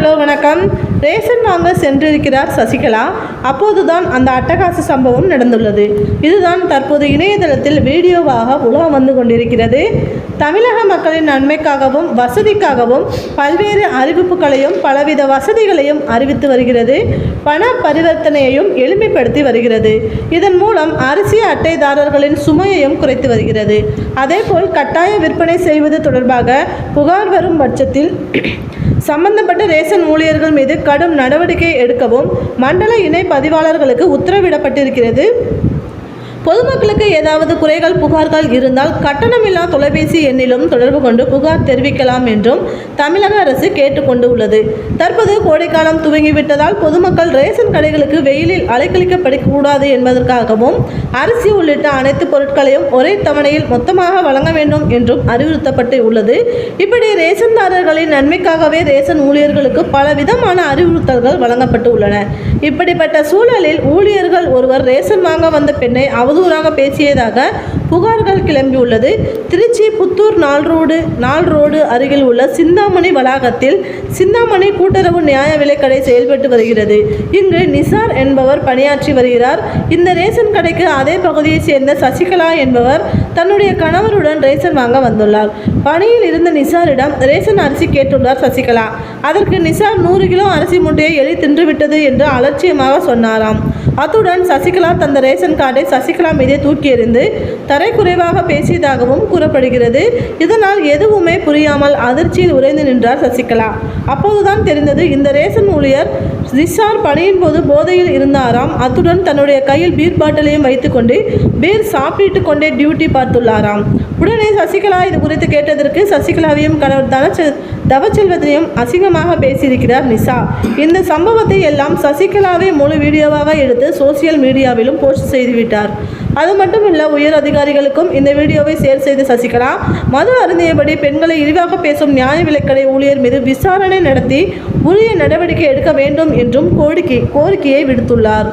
Hello வணக்கம். Ration வாங்க சென்றிருக்கிறார் சசிகலா. அப்போதுதான் அந்த அட்டகாச சம்பவம் நடந்துள்ளது. இதுதான் தற்போது இணையதளத்தில் வீடியோவாக உலா வந்து கொண்டிருக்கிறது. தமிழக மக்களின் நன்மைக்காகவும் வசதிக்காகவும் பல்வேறு அறிவிப்புகளையும் பலவித வசதிகளையும் அறிவித்து வருகிறது. பண பரிவர்த்தனையையும் எளிமைப்படுத்தி வருகிறது. இதன் மூலம் அரிசி அட்டைதாரர்களின் சுமையையும் குறைத்து வருகிறது. அதேபோல் கட்டாய விற்பனை செய்வது தொடர்பாக புகார் வரும் பட்சத்தில் சம்பந்தப்பட்ட ரேஷன் ஊழியர்கள் மீது கடும் நடவடிக்கை எடுக்கவும் மண்டல இணை பதிவாளர்களுக்கு உத்தரவிடப்பட்டிருக்கிறது. பொதுமக்களுக்கு ஏதாவது குறைகள் புகார்கள் இருந்தால் கட்டணமில்லா தொலைபேசி எண்ணிலும் தொடர்பு கொண்டு புகார் தெரிவிக்கலாம் என்றும் தமிழக அரசு கேட்டுக்கொண்டு உள்ளது. தற்போது கோடைக்காலம் துவங்கிவிட்டதால் பொதுமக்கள் ரேஷன் கடைகளுக்கு வெயிலில் அலைக்கழிக்கப்படக்கூடாது என்பதற்காகவும் அரிசி உள்ளிட்ட அனைத்து பொருட்களையும் ஒரே தவணையில் மொத்தமாக வழங்க வேண்டும் என்றும் அறிவுறுத்தப்பட்டு உள்ளது. இப்படி ரேஷன்தாரர்களின் நன்மைக்காகவே ரேஷன் ஊழியர்களுக்கு பல விதமான அறிவுறுத்தல்கள் வழங்கப்பட்டு உள்ளன. இப்படிப்பட்ட சூழலில் ஊழியர்கள் ஒருவர் ரேஷன் வாங்க வந்த பெண்ணை அவதூறாக பேசியதாக புகார்கள் கிளம்பியுள்ளது. திருச்சி புத்தூர் நாள் ரோடு அருகில் உள்ள சிந்தாமணி வளாகத்தில் சிந்தாமணி கூட்டுறவு நியாய விலைக்கடை செயல்பட்டு வருகிறது. இங்கு நிசார் என்பவர் பணியாற்றி வருகிறார். இந்த ரேஷன் கடைக்கு அதே பகுதியை சேர்ந்த சசிகலா என்பவர் தன்னுடைய கணவருடன் ரேஷன் வாங்க வந்துள்ளார். பணியில் இருந்த நிசாரிடம் ரேஷன் அரிசி கேட்டுள்ளார் சசிகலா. அதற்கு நிசார் 100 கிலோ அரிசி மூட்டையை எலி தின்றுவிட்டது என்று அலட்சியமாக சொன்னாராம். அத்துடன் சசிகலா தந்த ரேஷன் கார்டை சசிகலா மீதே தூக்கி எறிந்து தரைக்குறைவாக பேசியதாகவும் கூறப்படுகிறது. இதனால் எதுவுமே புரியாமல் அதிர்ச்சியில் உறைந்து நின்றார் சசிகலா. அப்போதுதான் தெரிந்தது இந்த ரேஷன் ஊழியர் நிசார் பணியின் போது போதையில் இருந்தாராம். அத்துடன் தன்னுடைய கையில் பீர் பாட்டிலையும் வைத்துக்கொண்டு பீர் சாப்பிட்டு கொண்டே டியூட்டி பார்த்துள்ளாராம். உடனே சசிகலா இது குறித்து கேட்டதற்கு சசிகலாவையும் கணவர் தவச்செல்வத்தையும் அசிங்கமாக பேசியிருக்கிறார் நிசா. இந்த சம்பவத்தை எல்லாம் சசிகலாவை முழு வீடியோவாக எடுத்து சோசியல் மீடியாவிலும் போஸ்ட் செய்துவிட்டார். அது மட்டுமில்ல, உயர் அதிகாரிகளுக்கும் இந்த வீடியோவை ஷேர் செய்த சசிகலா மது அருந்தியபடி பெண்களை இழிவாக பேசும் நியாய விலைக்கடை ஊழியர் மீது விசாரணை நடத்தி உரிய நடவடிக்கை எடுக்க வேண்டும் என்றும் கோரிக்கையை விடுத்துள்ளார்.